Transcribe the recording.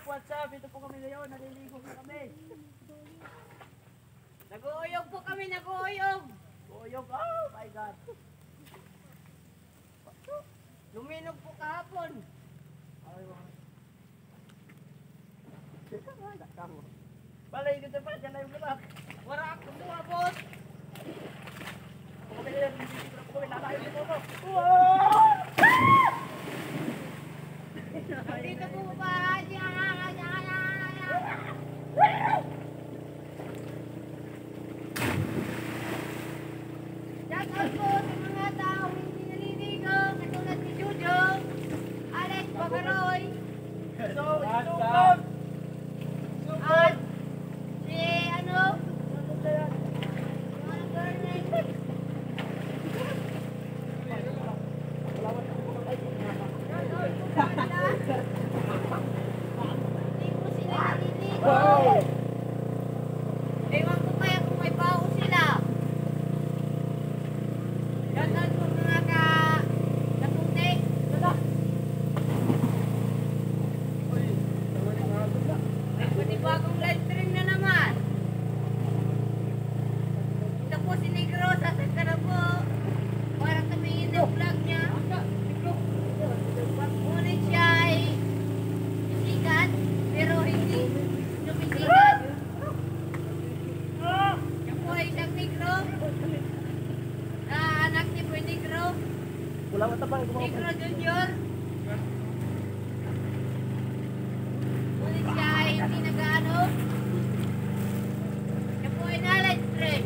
what's up? Ito po kami ngayon, naliligo po kami. Nag-uuyog po kami, nag-uuyog. Uyog, oh my God. Luminog po kahapon. Balay dito pa, dyan na yung bulak. Wala akong buha, boss. Kung kami ngayon, naliligo po kami, nalayo po ko. Dito po ba? Shout out po sa mga taong hindi naliligo, katulad ni Jojo, Alex Bagaroy, So, ito po. at si ano? Yung girl na hindi po sila naliligo. Ewan ko kaya kung may baho sila. Shout out po mga katutik. May panibagong live stream na naman. Ito po si Negro, sasagka na po. Parang tumingin ng vlog niya. Ngunit siya ay sikat, pero hindi sumisikat. Siya po ay isang Negro. Anak niya po ay Negro. Wala mo tabang, Negro Junior. Ngunit siya ay hindi nag-ano. Siya po ay na-live stream.